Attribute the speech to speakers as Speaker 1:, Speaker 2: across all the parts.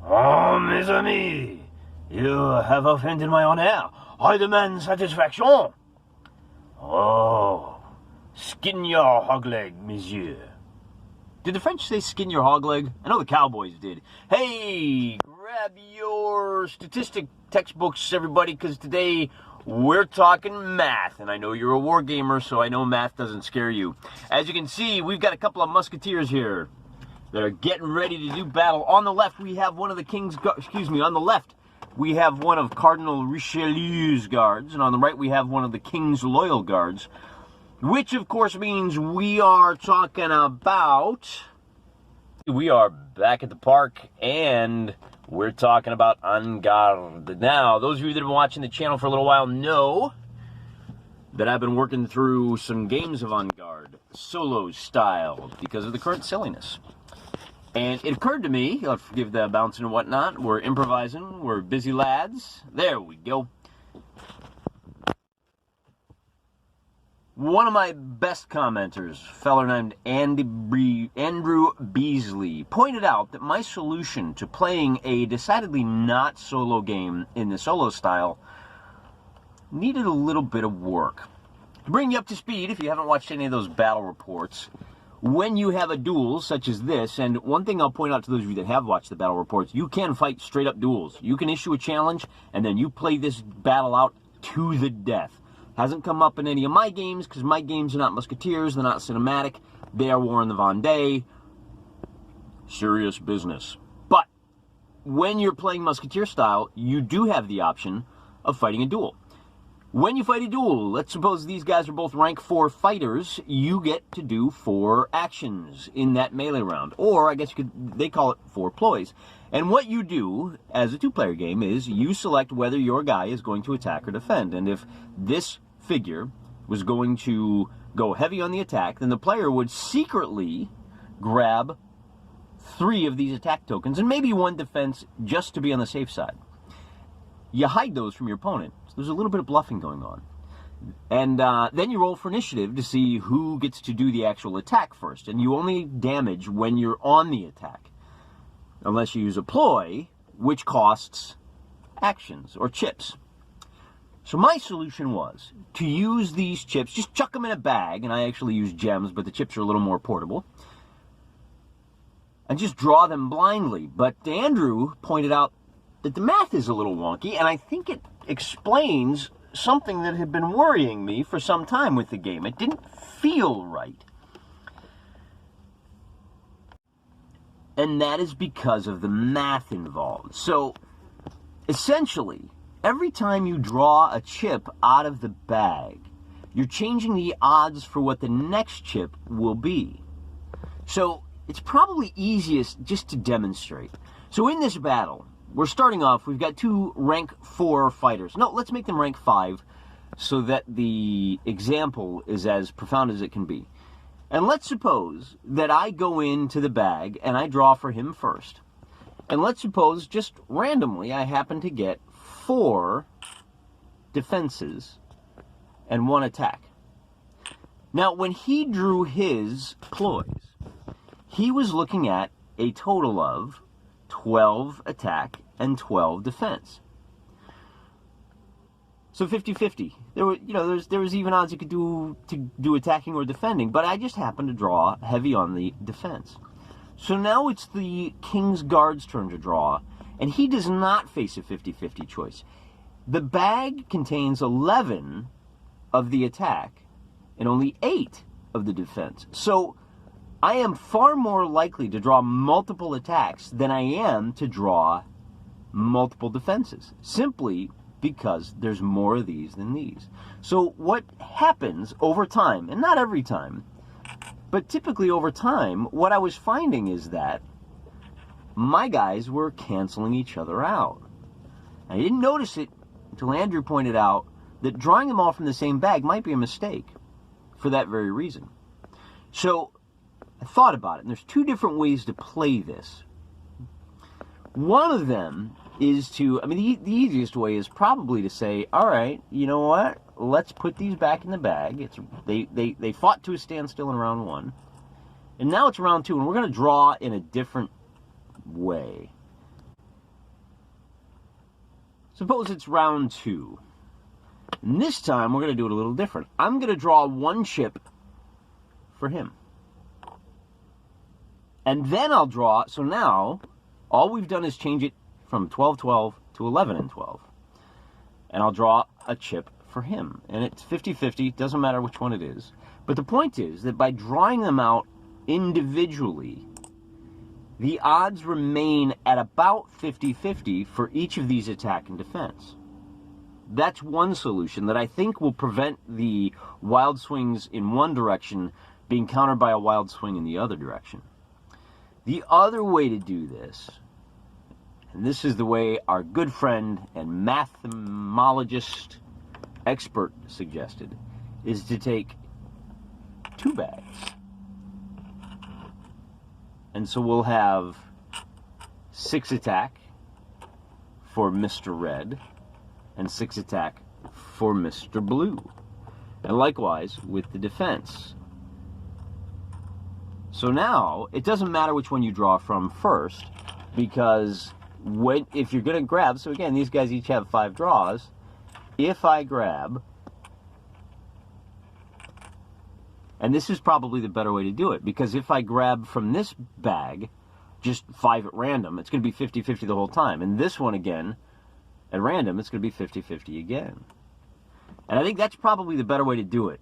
Speaker 1: Oh, mes amis, you have offended my honor. I demand satisfaction. Oh, skin your hog leg, monsieur. Did the French say skin your hog leg? I know the Cowboys did. Hey, grab your statistic textbooks, everybody, because today we're talking math. And I know you're a war gamer, so I know math doesn't scare you. As you can see, we've got a couple of musketeers here that are getting ready to do battle. On the left, we have one of the King's... on the left, we have one of Cardinal Richelieu's guards. And on the right, we have one of the King's loyal guards. Which, of course, means we are talking about... We are back at the park, and we're talking about En Garde. Now, those of you that have been watching the channel for a little while know that I've been working through some games of En Garde, solo style, because of the current silliness. And it occurred to me, you'll have to forgive the bouncing and whatnot, we're improvising, we're busy lads. There we go. One of my best commenters, a feller named Andrew Beasley, pointed out that my solution to playing a decidedly not solo game in the solo style needed a little bit of work. To bring you up to speed, if you haven't watched any of those battle reports, when you have a duel such as this, and one thing I'll point out to those of you that have watched the battle reports, you can fight straight up duels. You can issue a challenge, and then you play this battle out to the death. Hasn't come up in any of my games, because my games are not musketeers, they're not cinematic, they are War in the Vendée. Serious business. But when you're playing musketeer style, you do have the option of fighting a duel. When you fight a duel, let's suppose these guys are both rank 4 fighters, you get to do 4 actions in that melee round. Or, I guess they call it 4 ploys. And what you do as a 2-player game is you select whether your guy is going to attack or defend. And if this figure was going to go heavy on the attack, then the player would secretly grab 3 of these attack tokens and maybe 1 defense just to be on the safe side. You hide those from your opponent. So there's a little bit of bluffing going on. And then you roll for initiative to see who gets to do the actual attack first. And you only damage when you're on the attack, unless you use a ploy, which costs actions or chips. So my solution was to use these chips, just chuck them in a bag, and I actually use gems, but the chips are a little more portable, and just draw them blindly. But Andrew pointed out that the math is a little wonky, and I think it explains something that had been worrying me for some time with the game. It didn't feel right. And that is because of the math involved. So, essentially, every time you draw a chip out of the bag, you're changing the odds for what the next chip will be. So, it's probably easiest just to demonstrate. So in this battle, we're starting off, we've got 2 rank 4 fighters. No, let's make them rank 5 so that the example is as profound as it can be. And let's suppose that I go into the bag and I draw for him first. And let's suppose, just randomly, I happen to get 4 defenses and 1 attack. Now, when he drew his ploys, he was looking at a total of 12 attack and 12 defense. So 50-50. There was even odds you could do attacking or defending, but I just happened to draw heavy on the defense. So now it's the King's Guard's turn to draw, and he does not face a 50-50 choice. The bag contains 11 of the attack and only 8 of the defense. So I am far more likely to draw multiple attacks than I am to draw multiple defenses, simply because there's more of these than these. So what happens over time, and not every time, but typically over time, what I was finding is that my guys were canceling each other out. I didn't notice it until Andrew pointed out that drawing them all from the same bag might be a mistake for that very reason. So I thought about it, and there's 2 different ways to play this. One of them is to, the easiest way is probably to say, all right, you know what? Let's put these back in the bag. They fought to a standstill in round 1. And now it's round 2, and we're going to draw in a different way. Suppose it's round 2. And this time, we're going to do it a little different. I'm going to draw 1 chip for him. And then I'll draw, so now, all we've done is change it from 12-12 to 11-12. And I'll draw a chip for him. And it's 50-50, doesn't matter which one it is. But the point is that by drawing them out individually, the odds remain at about 50-50 for each of these attack and defense. That's one solution that I think will prevent the wild swings in one direction being countered by a wild swing in the other direction. The other way to do this, and this is the way our good friend and mathemologist expert suggested, is to take 2 bags. And so we'll have 6 attack for Mr. Red and 6 attack for Mr. Blue. And likewise with the defense. So now, it doesn't matter which one you draw from first, because if you're going to grab, so again, these guys each have 5 draws. If I grab, and this is probably the better way to do it, because if I grab from this bag, just 5 at random, it's going to be 50-50 the whole time. And this one again, at random, it's going to be 50-50 again. And I think that's probably the better way to do it.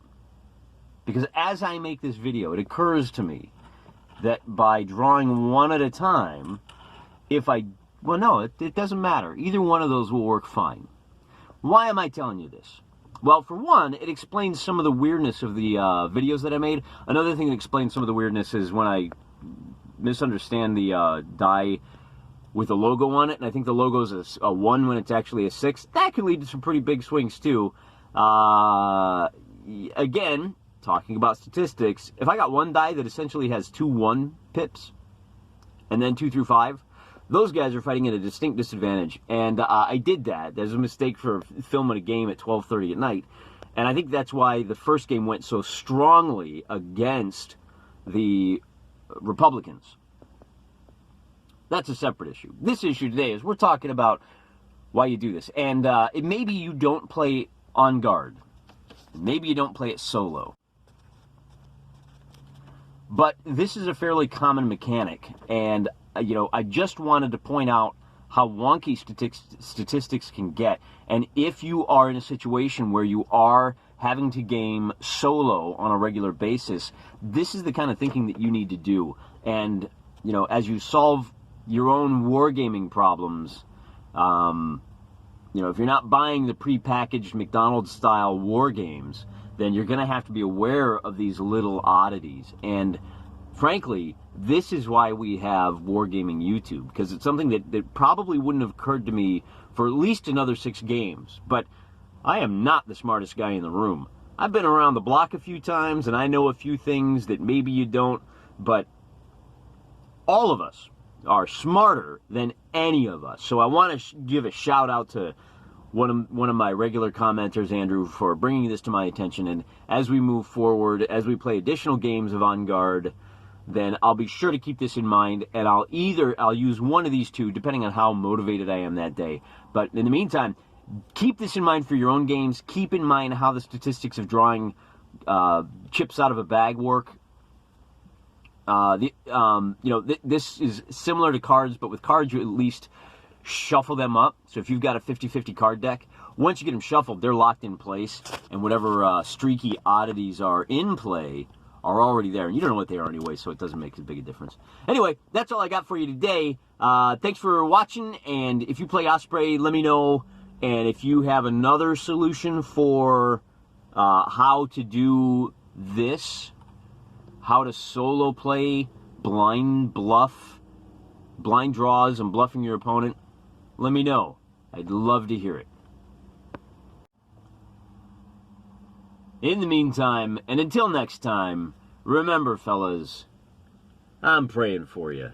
Speaker 1: Because as I make this video, it occurs to me that by drawing 1 at a time, well, no, it doesn't matter. Either one of those will work fine. Why am I telling you this? Well, for one, it explains some of the weirdness of the videos that I made. Another thing that explains some of the weirdness is when I misunderstand the die with a logo on it, and I think the logo is a 1 when it's actually a 6. That could lead to some pretty big swings, too. Again, talking about statistics, if I got one die that essentially has 2 1 pips, and then 2 through 5, those guys are fighting at a distinct disadvantage. And I did that. There's a mistake for filming a game at 12:30 at night. And I think that's why the first game went so strongly against the Republicans. That's a separate issue. This issue today is we're talking about why you do this. And maybe you don't play on Garde. Maybe you don't play it solo. But this is a fairly common mechanic, and I just wanted to point out how wonky statistics can get. And if you are in a situation where you are having to game solo on a regular basis, this is the kind of thinking that you need to do. And, as you solve your own wargaming problems, if you're not buying the prepackaged McDonald's-style war games, then you're going to have to be aware of these little oddities. And frankly, this is why we have Wargaming YouTube, because it's something that probably wouldn't have occurred to me for at least another 6 games. But I am not the smartest guy in the room. I've been around the block a few times, and I know a few things that maybe you don't, but all of us are smarter than any of us. So I want to give a shout out to one of my regular commenters, Andrew, for bringing this to my attention. And as we move forward, as we play additional games of On Garde, then I'll be sure to keep this in mind, and I'll use one of these 2, depending on how motivated I am that day. But in the meantime, keep this in mind for your own games. Keep in mind how the statistics of drawing chips out of a bag work. This is similar to cards, but with cards you at least shuffle them up. So if you've got a 50-50 card deck, once you get them shuffled, they're locked in place, and whatever streaky oddities are in play are already there. And you don't know what they are anyway, so it doesn't make as big a difference. Anyway, that's all I got for you today. Thanks for watching, and if you play Osprey, let me know. And if you have another solution for how to do this, how to solo play blind draws and bluffing your opponent, let me know. I'd love to hear it. In the meantime, and until next time, remember, fellas, I'm praying for you.